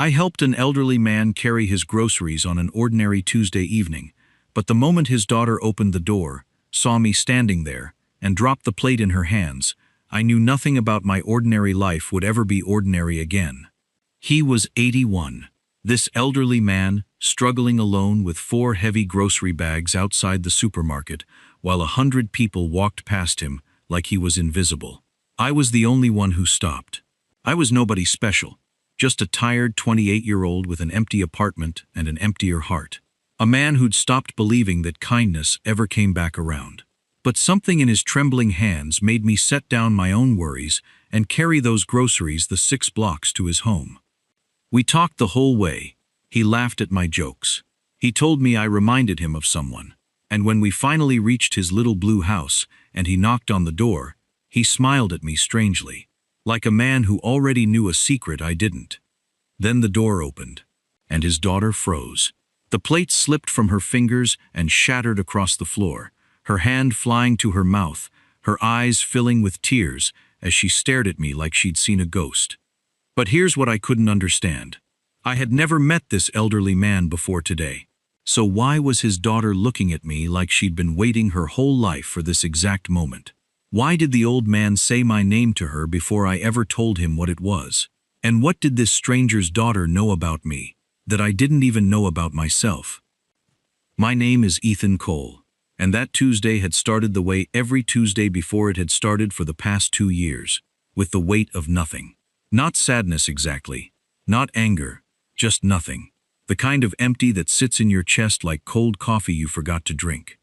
I helped an elderly man carry his groceries on an ordinary Tuesday evening, but the moment his daughter opened the door, saw me standing there, and dropped the plate in her hands, I knew nothing about my ordinary life would ever be ordinary again. He was 81. This elderly man, struggling alone with 4 heavy grocery bags outside the supermarket, while 100 people walked past him like he was invisible. I was the only one who stopped. I was nobody special, just a tired 28-year-old with an empty apartment and an emptier heart. A man who'd stopped believing that kindness ever came back around. But something in his trembling hands made me set down my own worries and carry those groceries the 6 blocks to his home. We talked the whole way. He laughed at my jokes. He told me I reminded him of someone. And when we finally reached his little blue house and he knocked on the door, he smiled at me strangely, like a man who already knew a secret I didn't. Then the door opened, and his daughter froze. The plate slipped from her fingers and shattered across the floor, her hand flying to her mouth, her eyes filling with tears as she stared at me like she'd seen a ghost. But here's what I couldn't understand. I had never met this elderly man before today. So why was his daughter looking at me like she'd been waiting her whole life for this exact moment? Why did the old man say my name to her before I ever told him what it was? And what did this stranger's daughter know about me that I didn't even know about myself? My name is Ethan Cole, and that Tuesday had started the way every Tuesday before it had started for the past 2 years, with the weight of nothing. Not sadness exactly, not anger, just nothing. The kind of empty that sits in your chest like cold coffee you forgot to drink.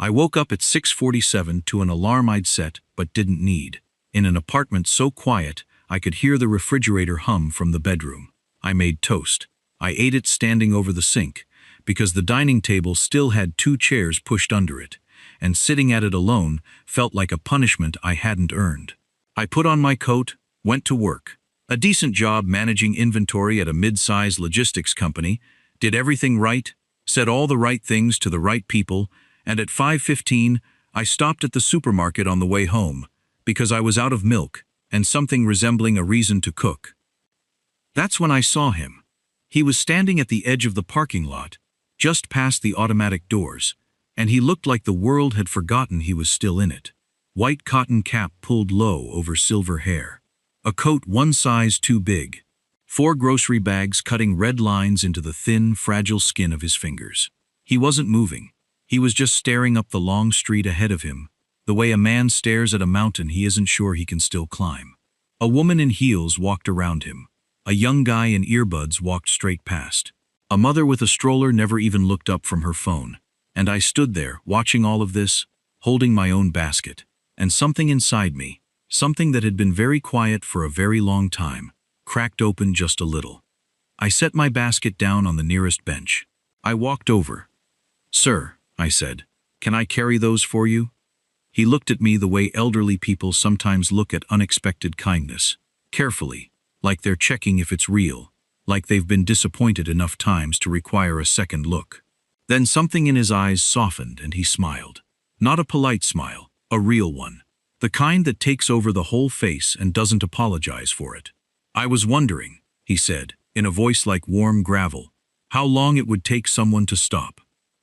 I woke up at 6:47 to an alarm I'd set but didn't need. In an apartment so quiet, I could hear the refrigerator hum from the bedroom. I made toast. I ate it standing over the sink, because the dining table still had 2 chairs pushed under it, and sitting at it alone felt like a punishment I hadn't earned. I put on my coat, went to work. A decent job managing inventory at a mid-sized logistics company, did everything right, said all the right things to the right people, and at 5:15, I stopped at the supermarket on the way home, because I was out of milk and something resembling a reason to cook. That's when I saw him. He was standing at the edge of the parking lot, just past the automatic doors, and he looked like the world had forgotten he was still in it. White cotton cap pulled low over silver hair. A coat 1 size too big. 4 grocery bags cutting red lines into the thin, fragile skin of his fingers. He wasn't moving. He was just staring up the long street ahead of him, the way a man stares at a mountain he isn't sure he can still climb. A woman in heels walked around him. A young guy in earbuds walked straight past. A mother with a stroller never even looked up from her phone. And I stood there, watching all of this, holding my own basket. And something inside me, something that had been very quiet for a very long time, cracked open just a little. I set my basket down on the nearest bench. I walked over. "Sir," I said, "can I carry those for you?" He looked at me the way elderly people sometimes look at unexpected kindness, carefully, like they're checking if it's real, like they've been disappointed enough times to require a second look. Then something in his eyes softened and he smiled. Not a polite smile, a real one. The kind that takes over the whole face and doesn't apologize for it. "I was wondering," he said, in a voice like warm gravel, "how long it would take someone to stop."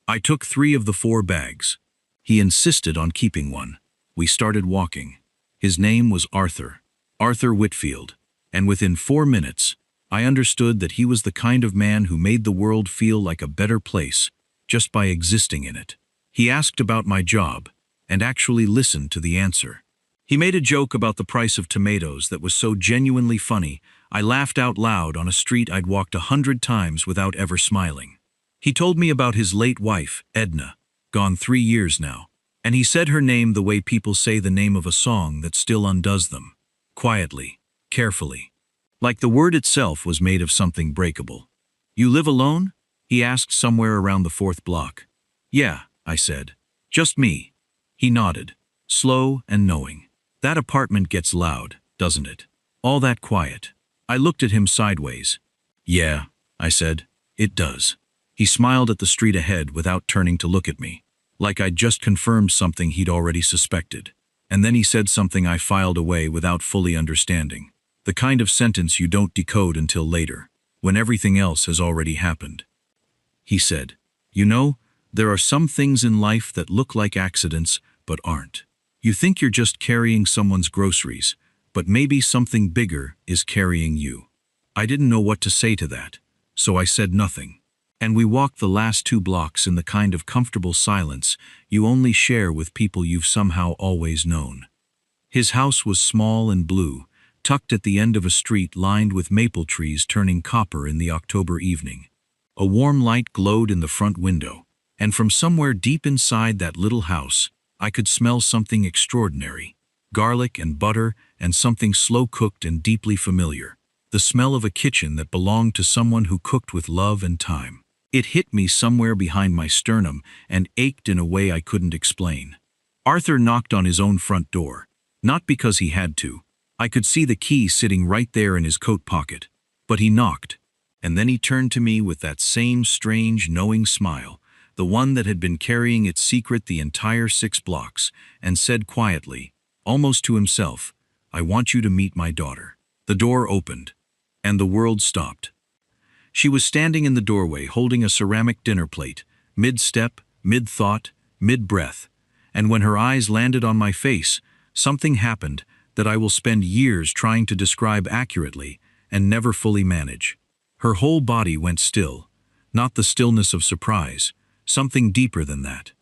I took 3 of the 4 bags. He insisted on keeping one. We started walking. His name was Arthur. Arthur Whitfield. And within 4 minutes, I understood that he was the kind of man who made the world feel like a better place just by existing in it. He asked about my job and actually listened to the answer. He made a joke about the price of tomatoes that was so genuinely funny, I laughed out loud on a street I'd walked 100 times without ever smiling. He told me about his late wife, Edna, gone 3 years now, and he said her name the way people say the name of a song that still undoes them, quietly, carefully. Like the word itself was made of something breakable. "You live alone?" he asked somewhere around the 4th block. "Yeah," I said. "Just me." He nodded, slow and knowing. "That apartment gets loud, doesn't it? All that quiet." I looked at him sideways. "Yeah," I said, "it does." He smiled at the street ahead without turning to look at me, like I'd just confirmed something he'd already suspected. And then he said something I filed away without fully understanding. The kind of sentence you don't decode until later. when everything else has already happened. He said, "You know, there are some things in life that look like accidents but aren't. You think you're just carrying someone's groceries, but maybe something bigger is carrying you." I didn't know what to say to that, so I said nothing. And we walked the last 2 blocks in the kind of comfortable silence you only share with people you've somehow always known. His house was small and blue, tucked at the end of a street lined with maple trees turning copper in the October evening. A warm light glowed in the front window, and from somewhere deep inside that little house, I could smell something extraordinary: garlic and butter and something slow-cooked and deeply familiar. The smell of a kitchen that belonged to someone who cooked with love and time. It hit me somewhere behind my sternum and ached in a way I couldn't explain. Arthur knocked on his own front door, not because he had to. I could see the key sitting right there in his coat pocket. But he knocked, and then he turned to me with that same strange, knowing smile, the one that had been carrying its secret the entire 6 blocks, and said quietly, almost to himself, "I want you to meet my daughter." The door opened, and the world stopped. She was standing in the doorway holding a ceramic dinner plate, mid-step, mid-thought, mid-breath, and when her eyes landed on my face, something happened that I will spend years trying to describe accurately and never fully manage. Her whole body went still, not the stillness of surprise, something deeper than that.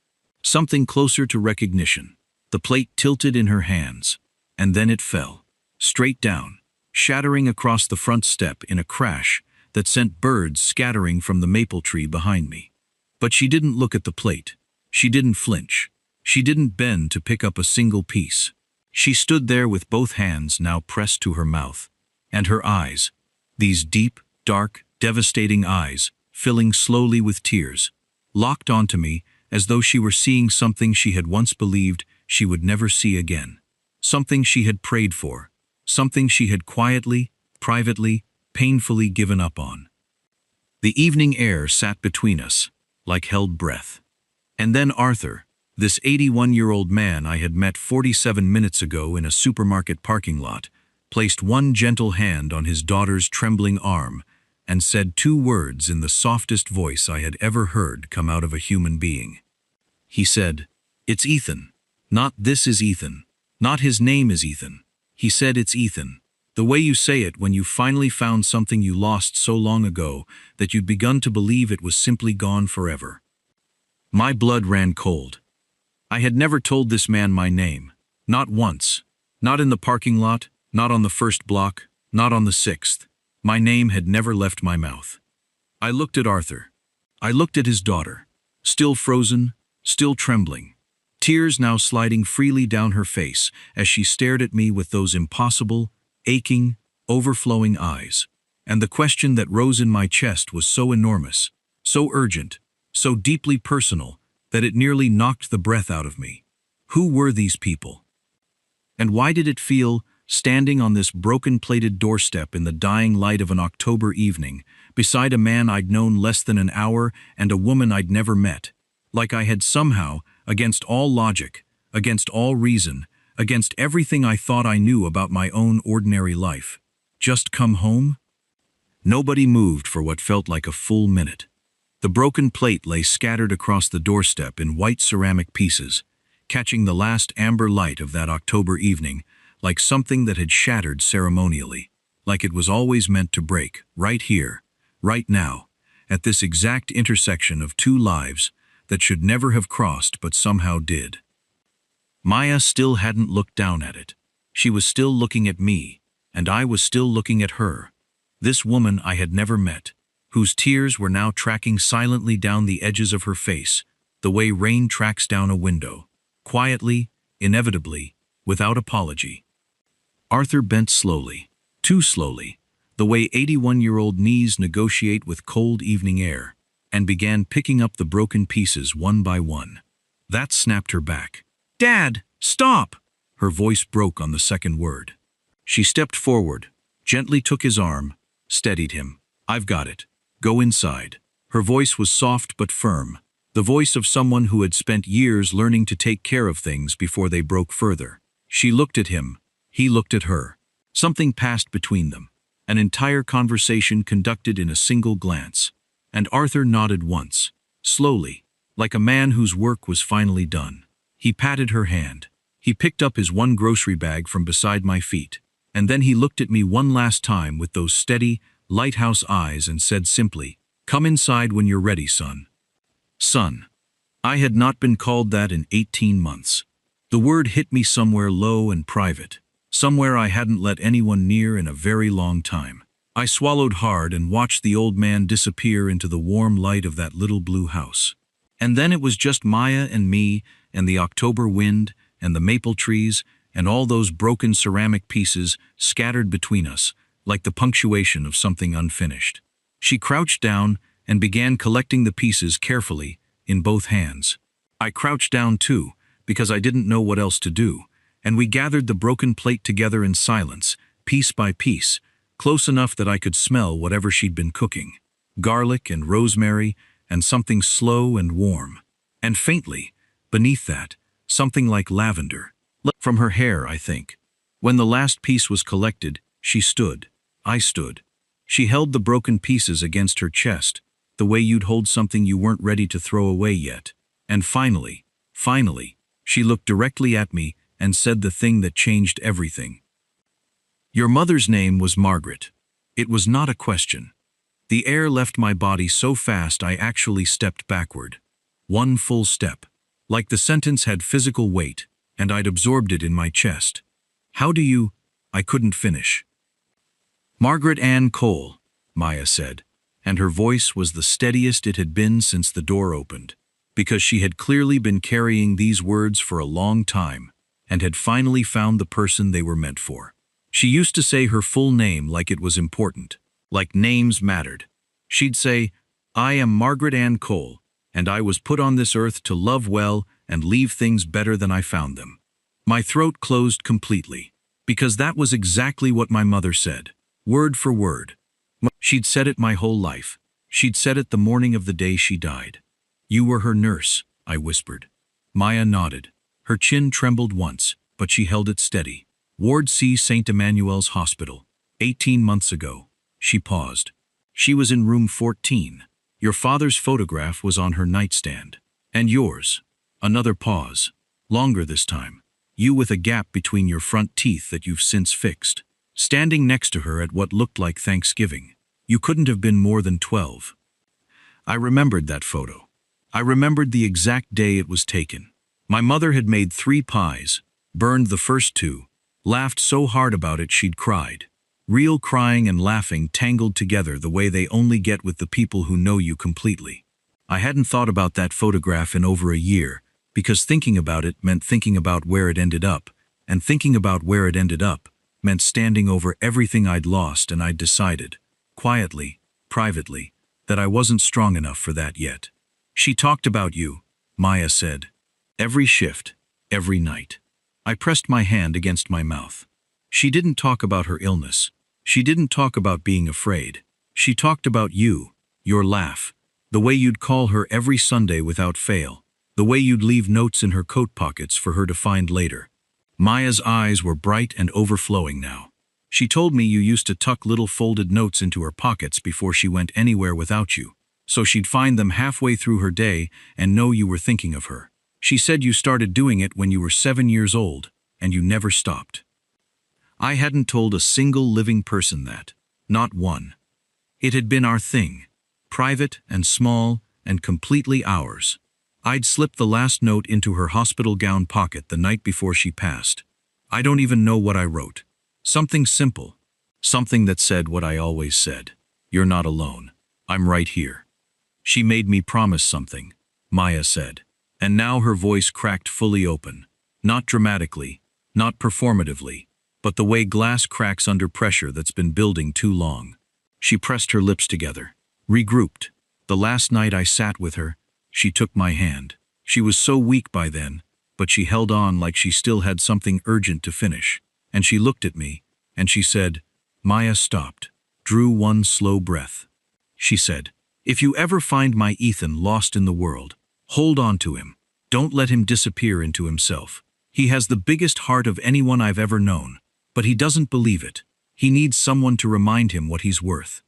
Something closer to recognition. The plate tilted in her hands, and then it fell, straight down, shattering across the front step in a crash that sent birds scattering from the maple tree behind me. But she didn't look at the plate. She didn't flinch. She didn't bend to pick up a single piece. She stood there with both hands now pressed to her mouth, and her eyes, these deep, dark, devastating eyes, filling slowly with tears, locked onto me as though she were seeing something she had once believed she would never see again. Something she had prayed for. Something she had quietly, privately, painfully given up on. The evening air sat between us, like held breath. And then Arthur, this 81-year-old man I had met 47 minutes ago in a supermarket parking lot, placed one gentle hand on his daughter's trembling arm and said 2 words in the softest voice I had ever heard come out of a human being. He said, "It's Ethan. Not this is Ethan. Not his name is Ethan." He said, "It's Ethan. The way you say it when you finally found something you lost so long ago that you'd begun to believe it was simply gone forever." My blood ran cold. I had never told this man my name. Not once. Not in the parking lot, not on the first block, not on the 6th. My name had never left my mouth. I looked at Arthur. I looked at his daughter, still frozen, still trembling. Tears now sliding freely down her face as she stared at me with those impossible, aching, overflowing eyes. And the question that rose in my chest was so enormous, so urgent, so deeply personal, that it nearly knocked the breath out of me. Who were these people? And why did it feel, standing on this broken-plated doorstep in the dying light of an October evening, beside a man I'd known less than an hour and a woman I'd never met, like I had somehow, against all logic, against all reason, against everything I thought I knew about my own ordinary life, just come home? Nobody moved for what felt like a full minute. The broken plate lay scattered across the doorstep in white ceramic pieces, catching the last amber light of that October evening, like something that had shattered ceremonially, like it was always meant to break, right here, right now, at this exact intersection of 2 lives that should never have crossed but somehow did. Maya still hadn't looked down at it. She was still looking at me, and I was still looking at her. This woman I had never met, whose tears were now tracking silently down the edges of her face, the way rain tracks down a window, quietly, inevitably, without apology. Arthur bent slowly, too slowly, the way 81-year-old knees negotiate with cold evening air, and began picking up the broken pieces one by one. That snapped her back. "Dad, stop!" Her voice broke on the second word. She stepped forward, gently took his arm, steadied him. "I've got it. Go inside." Her voice was soft but firm, the voice of someone who had spent years learning to take care of things before they broke further. She looked at him. He looked at her. Something passed between them. An entire conversation conducted in a single glance. And Arthur nodded once, slowly, like a man whose work was finally done. He patted her hand. He picked up his one grocery bag from beside my feet, and then he looked at me one last time with those steady, lighthouse eyes and said simply, "Come inside when you're ready, son." Son. I had not been called that in 18 months. The word hit me somewhere low and private, somewhere I hadn't let anyone near in a very long time. I swallowed hard and watched the old man disappear into the warm light of that little blue house. And then it was just Maya and me and the October wind and the maple trees and all those broken ceramic pieces scattered between us, like the punctuation of something unfinished. She crouched down and began collecting the pieces carefully in both hands. I crouched down too, because I didn't know what else to do, and we gathered the broken plate together in silence, piece by piece, close enough that I could smell whatever she'd been cooking. Garlic and rosemary and something slow and warm. And faintly, beneath that, something like lavender. From her hair, I think. When the last piece was collected, she stood. I stood. She held the broken pieces against her chest, the way you'd hold something you weren't ready to throw away yet. And finally, she looked directly at me and said the thing that changed everything. "Your mother's name was Margaret." It was not a question. The air left my body so fast I actually stepped backward. One full step. Like the sentence had physical weight, and I'd absorbed it in my chest. "How do you—" I couldn't finish. "Margaret Ann Cole," Maya said, and her voice was the steadiest it had been since the door opened, because she had clearly been carrying these words for a long time, and had finally found the person they were meant for. She used to say her full name like it was important, like names mattered. She'd say, "I am Margaret Ann Cole, and I was put on this earth to love well and leave things better than I found them." My throat closed completely, because that was exactly what my mother said, word for word. She'd said it my whole life. She'd said it the morning of the day she died. "You were her nurse," I whispered. Maya nodded. Her chin trembled once, but she held it steady. "Ward C, St. Emmanuel's Hospital. 18 months ago." She paused. "She was in room 14. Your father's photograph was on her nightstand. And yours." Another pause. Longer this time. "You with a gap between your front teeth that you've since fixed. Standing next to her at what looked like Thanksgiving. You couldn't have been more than 12. I remembered that photo. I remembered the exact day it was taken. My mother had made 3 pies, burned the first 2, laughed so hard about it she'd cried. Real crying and laughing tangled together the way they only get with the people who know you completely. I hadn't thought about that photograph in over a year, because thinking about it meant thinking about where it ended up, and thinking about where it ended up meant standing over everything I'd lost, and I'd decided, quietly, privately, that I wasn't strong enough for that yet. "She talked about you," Maya said. "Every shift, every night." I pressed my hand against my mouth. "She didn't talk about her illness. She didn't talk about being afraid. She talked about you, your laugh, the way you'd call her every Sunday without fail, the way you'd leave notes in her coat pockets for her to find later." Maya's eyes were bright and overflowing now. "She told me you used to tuck little folded notes into her pockets before she went anywhere without you, so she'd find them halfway through her day and know you were thinking of her. She said you started doing it when you were 7 years old, and you never stopped." I hadn't told a single living person that. Not one. It had been our thing. Private and small and completely ours. I'd slipped the last note into her hospital gown pocket the night before she passed. I don't even know what I wrote. Something simple. Something that said what I always said. "You're not alone. I'm right here." "She made me promise something," Maya said. And now her voice cracked fully open. Not dramatically, not performatively, but the way glass cracks under pressure that's been building too long. She pressed her lips together, regrouped. The last night I sat with her, she took my hand. She was so weak by then, but she held on like she still had something urgent to finish. And she looked at me, and she said, Maya stopped, drew one slow breath. She said, "If you ever find my Ethan lost in the world, hold on to him. Don't let him disappear into himself. He has the biggest heart of anyone I've ever known, but he doesn't believe it. He needs someone to remind him what he's worth.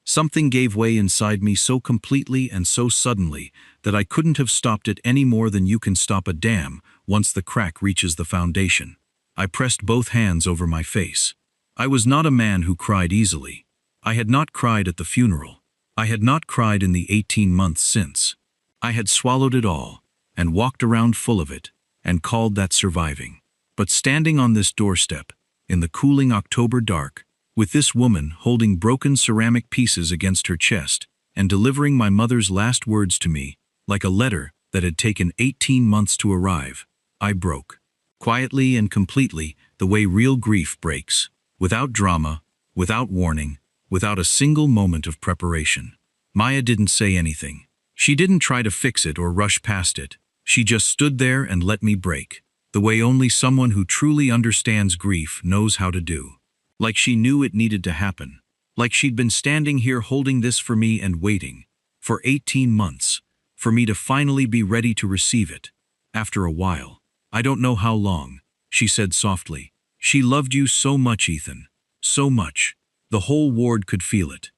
Something gave way inside me so completely and so suddenly that I couldn't have stopped it any more than you can stop a dam once the crack reaches the foundation. I pressed both hands over my face. I was not a man who cried easily. I had not cried at the funeral. I had not cried in the 18 months since. I had swallowed it all, and walked around full of it, and called that surviving. But standing on this doorstep, in the cooling October dark, with this woman holding broken ceramic pieces against her chest, and delivering my mother's last words to me, like a letter that had taken 18 months to arrive, I broke. Quietly and completely, the way real grief breaks, without drama, without warning, without a single moment of preparation. Maya didn't say anything. She didn't try to fix it or rush past it. She just stood there and let me break, the way only someone who truly understands grief knows how to do. Like she knew it needed to happen. Like she'd been standing here holding this for me and waiting, for 18 months, for me to finally be ready to receive it. After a while. I don't know how long, she said softly. She loved you so much, Ethan. So much. The whole ward could feel it.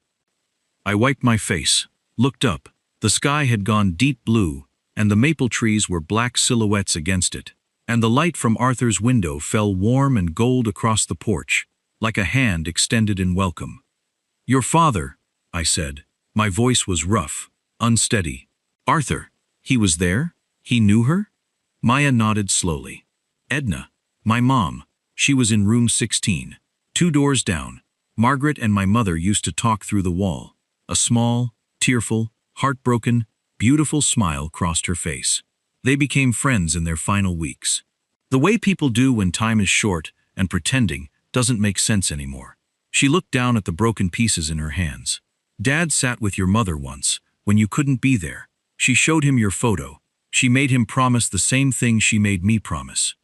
I wiped my face, looked up. The sky had gone deep blue, and the maple trees were black silhouettes against it, and the light from Arthur's window fell warm and gold across the porch, like a hand extended in welcome. Your father, I said. My voice was rough, unsteady. Arthur, he was there? He knew her? Maya nodded slowly. Edna, my mom, she was in room 16, 2 doors down. Margaret and my mother used to talk through the wall. A small, tearful, heartbroken, beautiful smile crossed her face. They became friends in their final weeks. The way people do when time is short and pretending doesn't make sense anymore. She looked down at the broken pieces in her hands. Dad sat with your mother once, when you couldn't be there. She showed him your photo. She made him promise the same thing she made me promise.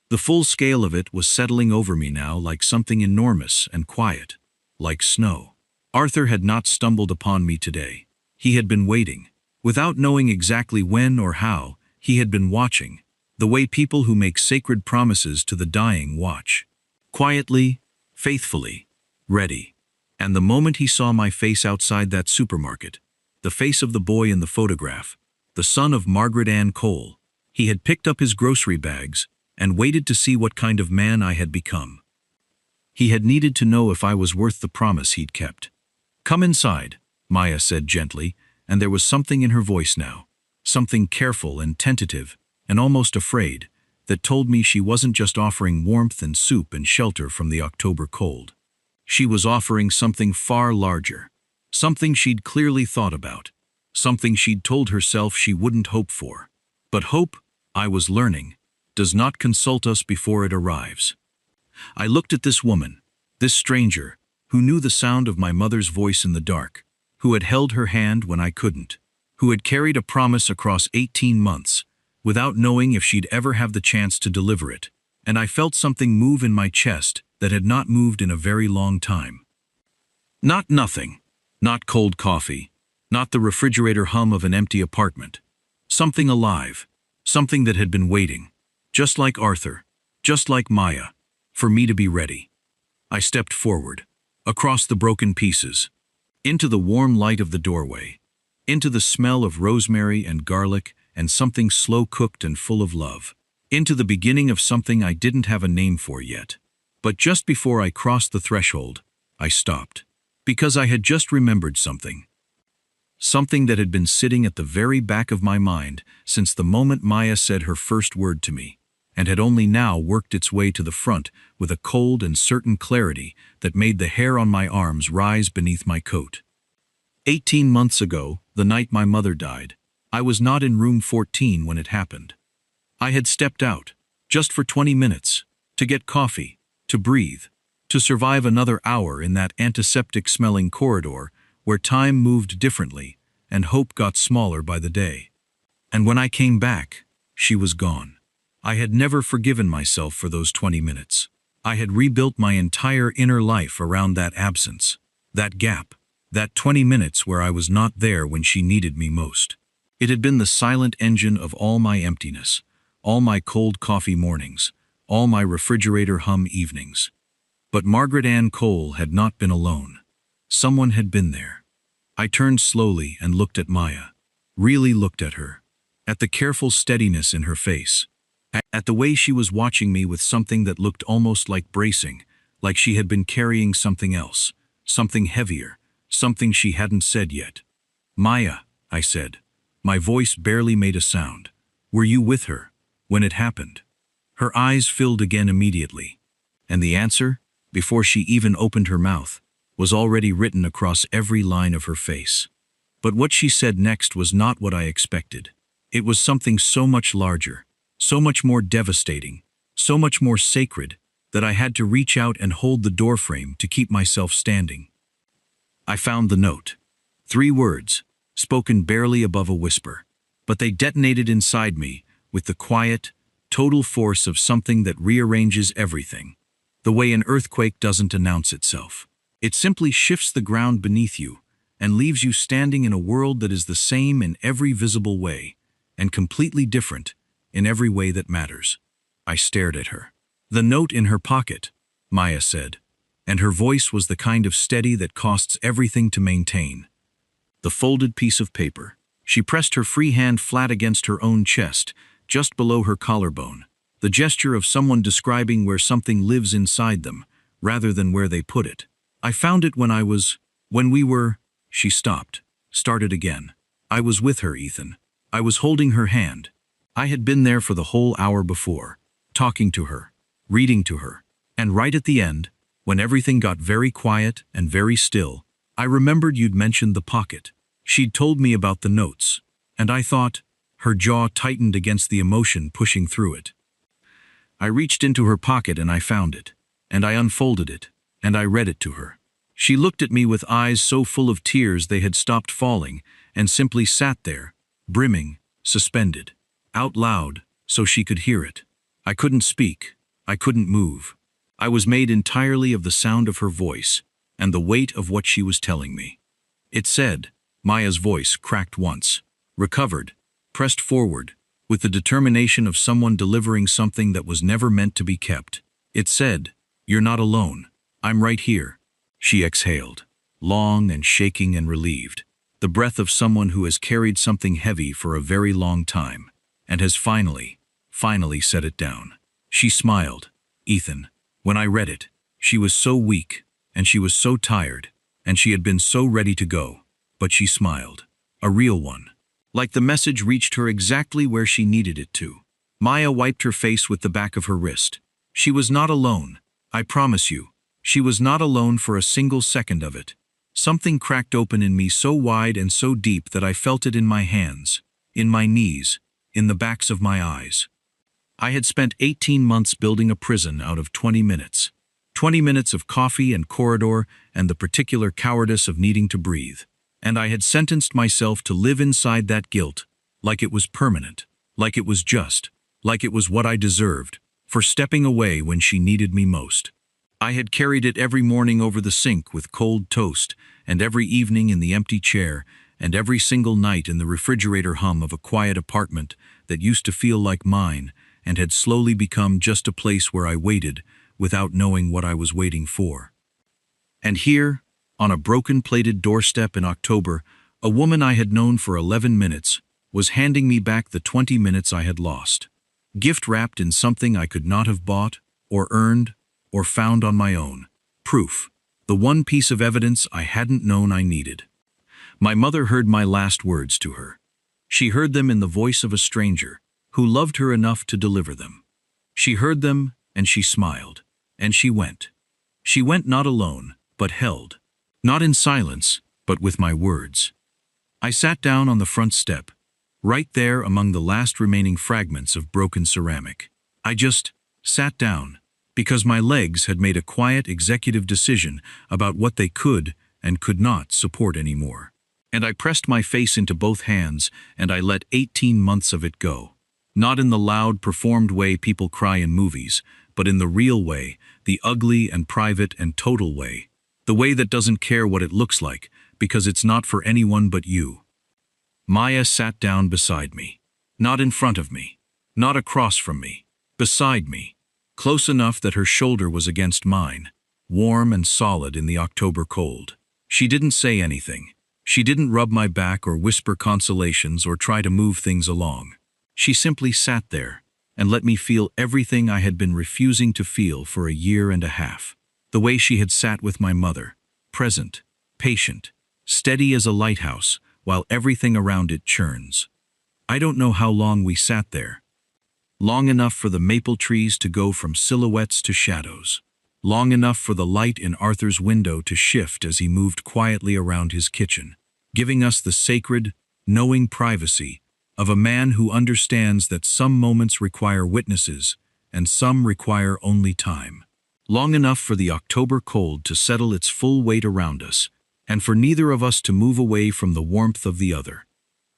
The full scale of it was settling over me now like something enormous and quiet, like snow. Arthur had not stumbled upon me today. He had been waiting. Without knowing exactly when or how, he had been watching, the way people who make sacred promises to the dying watch. Quietly, faithfully, ready. And the moment he saw my face outside that supermarket, the face of the boy in the photograph, the son of Margaret Ann Cole, he had picked up his grocery bags and waited to see what kind of man I had become. He had needed to know if I was worth the promise he'd kept. Come inside, Maya said gently, and there was something in her voice now, something careful and tentative, and almost afraid, that told me she wasn't just offering warmth and soup and shelter from the October cold. She was offering something far larger, something she'd clearly thought about, something she'd told herself she wouldn't hope for. But hope, I was learning, does not consult us before it arrives. I looked at this woman, this stranger, who knew the sound of my mother's voice in the dark, who had held her hand when I couldn't, who had carried a promise across 18 months, without knowing if she'd ever have the chance to deliver it, and I felt something move in my chest that had not moved in a very long time. Not nothing, not cold coffee, not the refrigerator hum of an empty apartment. Something alive, something that had been waiting, just like Arthur, just like Maya, for me to be ready. I stepped forward, across the broken pieces, into the warm light of the doorway, into the smell of rosemary and garlic and something slow-cooked and full of love, into the beginning of something I didn't have a name for yet. But just before I crossed the threshold, I stopped, because I had just remembered something. Something that had been sitting at the very back of my mind since the moment Maya said her first word to me, and had only now worked its way to the front with a cold and certain clarity that made the hair on my arms rise beneath my coat. 18 months ago, the night my mother died, I was not in room 14 when it happened. I had stepped out, just for 20 minutes, to get coffee, to breathe, to survive another hour in that antiseptic-smelling corridor where time moved differently and hope got smaller by the day. And when I came back, she was gone. I had never forgiven myself for those 20 minutes. I had rebuilt my entire inner life around that absence, that gap, that 20 minutes where I was not there when she needed me most. It had been the silent engine of all my emptiness, all my cold coffee mornings, all my refrigerator hum evenings. But Margaret Ann Cole had not been alone. Someone had been there. I turned slowly and looked at Maya. Really looked at her. At the careful steadiness in her face. At the way she was watching me with something that looked almost like bracing, like she had been carrying something else, something heavier, something she hadn't said yet. "Maya," I said. My voice barely made a sound. "Were you with her when it happened?" Her eyes filled again immediately. And the answer, before she even opened her mouth, was already written across every line of her face. But what she said next was not what I expected. It was something so much larger, so much more devastating, so much more sacred, that I had to reach out and hold the doorframe to keep myself standing. I found the note. 3 words, spoken barely above a whisper, but they detonated inside me with the quiet, total force of something that rearranges everything. The way an earthquake doesn't announce itself. It simply shifts the ground beneath you and leaves you standing in a world that is the same in every visible way and completely different in every way that matters. I stared at her. "The note in her pocket," Maya said, and her voice was the kind of steady that costs everything to maintain. The folded piece of paper. She pressed her free hand flat against her own chest, just below her collarbone, the gesture of someone describing where something lives inside them, rather than where they put it. "I found it when we were—" She stopped, started again. "I was with her, Ethan. I was holding her hand. I had been there for the whole hour before, talking to her, reading to her. And right at the end, when everything got very quiet and very still, I remembered you'd mentioned the pocket. She'd told me about the notes, and I thought—" Her jaw tightened against the emotion pushing through it. "I reached into her pocket and I found it, and I unfolded it, and I read it to her. She looked at me with eyes so full of tears they had stopped falling and simply sat there, brimming, suspended, out loud, so she could hear it. I couldn't speak, I couldn't move. I was made entirely of the sound of her voice and the weight of what she was telling me. It said," Maya's voice cracked once, recovered, pressed forward, with the determination of someone delivering something that was never meant to be kept. It said, "You're not alone. I'm right here." She exhaled, long and shaking and relieved, the breath of someone who has carried something heavy for a very long time, and has finally set it down. She smiled. "Ethan, when I read it, she was so weak, and she was so tired, and she had been so ready to go, but she smiled. A real one. Like the message reached her exactly where she needed it to." Maya wiped her face with the back of her wrist. "She was not alone. I promise you. She was not alone for a single second of it. Something cracked open in me so wide and so deep that I felt it in my hands, in my knees, in the backs of my eyes. I had spent 18 months building a prison out of 20 minutes. 20 minutes of coffee and corridor and the particular cowardice of needing to breathe. And I had sentenced myself to live inside that guilt, like it was permanent, like it was just, like it was what I deserved, for stepping away when she needed me most. I had carried it every morning over the sink with cold toast, and every evening in the empty chair, and every single night in the refrigerator hum of a quiet apartment that used to feel like mine, and had slowly become just a place where I waited, without knowing what I was waiting for. And here, on a broken-plated doorstep in October, a woman I had known for 11 minutes was handing me back the 20 minutes I had lost, gift-wrapped in something I could not have bought, or earned, or found on my own. Proof. The one piece of evidence I hadn't known I needed. My mother heard my last words to her. She heard them in the voice of a stranger, who loved her enough to deliver them. She heard them, and she smiled. And she went. She went not alone, but held. Not in silence, but with my words. I sat down on the front step, right there among the last remaining fragments of broken ceramic. I just sat down, because my legs had made a quiet executive decision about what they could and could not support anymore. And I pressed my face into both hands, and I let 18 months of it go. Not in the loud, performed way people cry in movies, but in the real way, the ugly and private and total way. The way that doesn't care what it looks like, because it's not for anyone but you. Maya sat down beside me. Not in front of me. Not across from me. Beside me. Close enough that her shoulder was against mine. warm and solid in the October cold. She didn't say anything. She didn't rub my back or whisper consolations or try to move things along. She simply sat there and let me feel everything I had been refusing to feel for a year and a half. The way she had sat with my mother, present, patient, steady as a lighthouse, while everything around it churns. I don't know how long we sat there. Long enough for the maple trees to go from silhouettes to shadows. Long enough for the light in Arthur's window to shift as he moved quietly around his kitchen, giving us the sacred, knowing privacy of a man who understands that some moments require witnesses and some require only time. Long enough for the October cold to settle its full weight around us, and for neither of us to move away from the warmth of the other.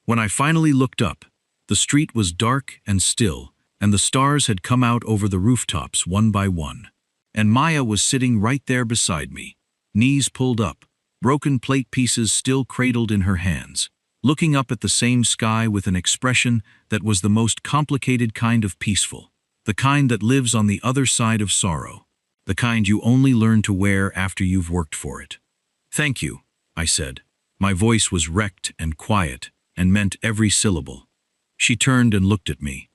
When I finally looked up, the street was dark and still, and the stars had come out over the rooftops one by one. And Maya was sitting right there beside me, knees pulled up, broken plate pieces still cradled in her hands, looking up at the same sky with an expression that was the most complicated kind of peaceful, the kind that lives on the other side of sorrow, the kind you only learn to wear after you've worked for it. "Thank you," I said. My voice was wrecked and quiet and meant every syllable. She turned and looked at me.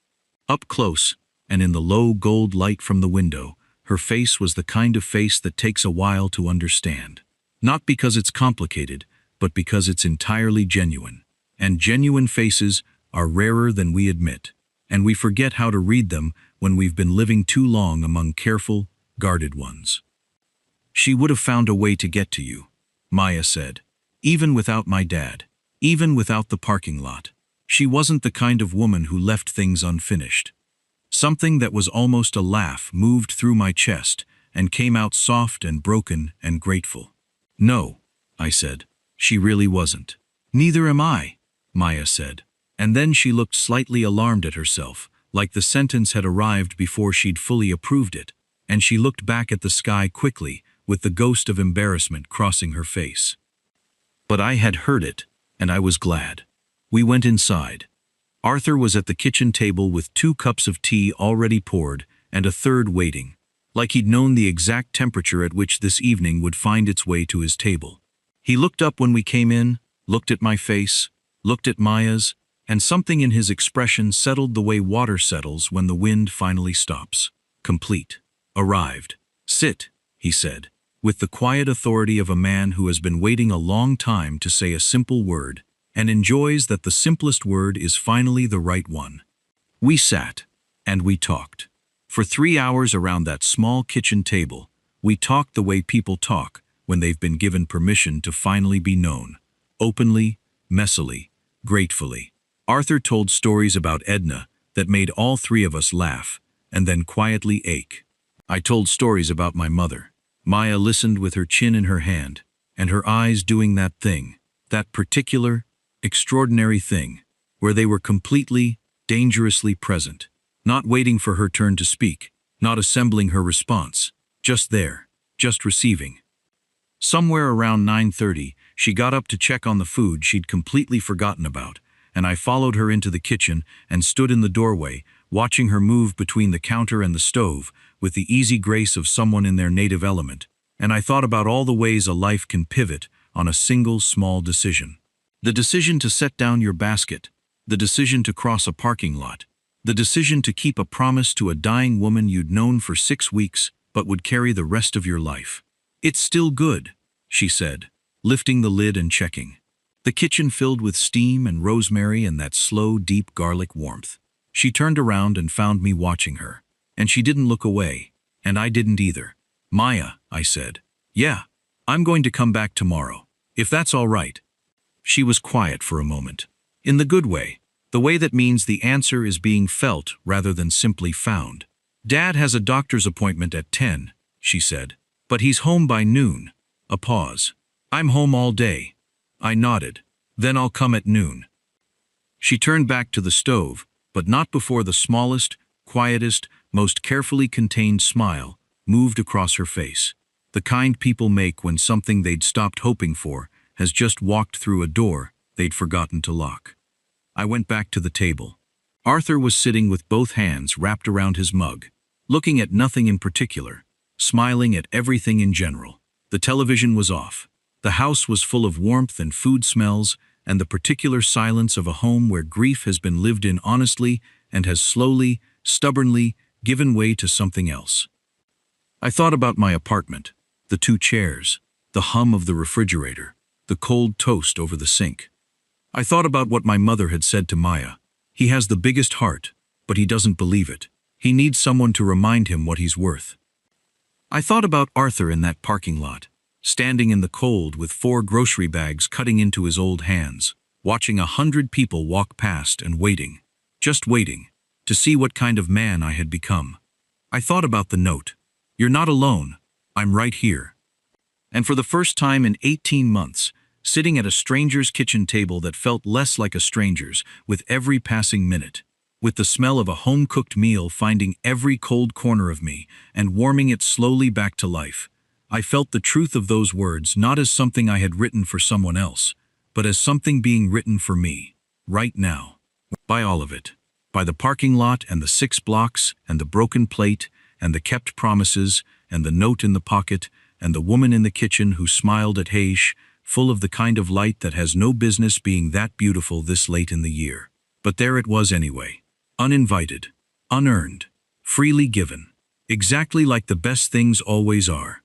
Up close, and in the low gold light from the window, her face was the kind of face that takes a while to understand. Not because it's complicated, but because it's entirely genuine. And genuine faces are rarer than we admit, and we forget how to read them when we've been living too long among careful, guarded ones. "She would have found a way to get to you," Maya said. "Even without my dad. Even without the parking lot. She wasn't the kind of woman who left things unfinished." Something that was almost a laugh moved through my chest and came out soft and broken and grateful. "No," I said. "She really wasn't." "Neither am I," Maya said. And then she looked slightly alarmed at herself, like the sentence had arrived before she'd fully approved it, and she looked back at the sky quickly, with the ghost of embarrassment crossing her face. But I had heard it, and I was glad. We went inside. Arthur was at the kitchen table with 2 cups of tea already poured and a third waiting, like he'd known the exact temperature at which this evening would find its way to his table. He looked up when we came in, looked at my face, looked at Maya's, and something in his expression settled the way water settles when the wind finally stops. "Complete. Arrived. Sit," he said, with the quiet authority of a man who has been waiting a long time to say a simple word, and enjoys that the simplest word is finally the right one. We sat, and we talked. For 3 hours around that small kitchen table, we talked the way people talk when they've been given permission to finally be known. Openly, messily, gratefully. Arthur told stories about Edna that made all 3 of us laugh, and then quietly ache. I told stories about my mother. Maya listened with her chin in her hand, and her eyes doing that thing, that particular, extraordinary thing, where they were completely, dangerously present, not waiting for her turn to speak, not assembling her response, just there, just receiving. Somewhere around 9:30, she got up to check on the food she'd completely forgotten about, and I followed her into the kitchen and stood in the doorway, watching her move between the counter and the stove with the easy grace of someone in their native element, and I thought about all the ways a life can pivot on a single small decision. The decision to set down your basket, the decision to cross a parking lot, the decision to keep a promise to a dying woman you'd known for 6 weeks but would carry the rest of your life. "It's still good," she said, lifting the lid and checking. The kitchen filled with steam and rosemary and that slow, deep garlic warmth. She turned around and found me watching her, and she didn't look away, and I didn't either. "Maya," I said. "Yeah, I'm going to come back tomorrow, if that's all right." She was quiet for a moment. In the good way, the way that means the answer is being felt rather than simply found. "Dad has a doctor's appointment at 10, she said, "but he's home by noon." A pause. "I'm home all day." I nodded. "Then I'll come at noon." She turned back to the stove, but not before the smallest, quietest, most carefully contained smile moved across her face. The kind people make when something they'd stopped hoping for has just walked through a door they'd forgotten to lock. I went back to the table. Arthur was sitting with both hands wrapped around his mug, looking at nothing in particular, smiling at everything in general. The television was off. The house was full of warmth and food smells, and the particular silence of a home where grief has been lived in honestly and has slowly, stubbornly given way to something else. I thought about my apartment, the two chairs, the hum of the refrigerator, the cold toast over the sink. I thought about what my mother had said to Maya. He has the biggest heart, but he doesn't believe it. He needs someone to remind him what he's worth. I thought about Arthur in that parking lot, standing in the cold with 4 grocery bags cutting into his old hands, watching 100 people walk past and waiting, just waiting, to see what kind of man I had become. I thought about the note. You're not alone. I'm right here. And for the first time in 18 months, sitting at a stranger's kitchen table that felt less like a stranger's with every passing minute, with the smell of a home-cooked meal finding every cold corner of me and warming it slowly back to life, I felt the truth of those words not as something I had written for someone else, but as something being written for me, right now. By all of it. By the parking lot and the 6 blocks and the broken plate and the kept promises and the note in the pocket and the woman in the kitchen who smiled at Haish, full of the kind of light that has no business being that beautiful this late in the year. But there it was anyway. Uninvited, unearned, freely given. Exactly like the best things always are.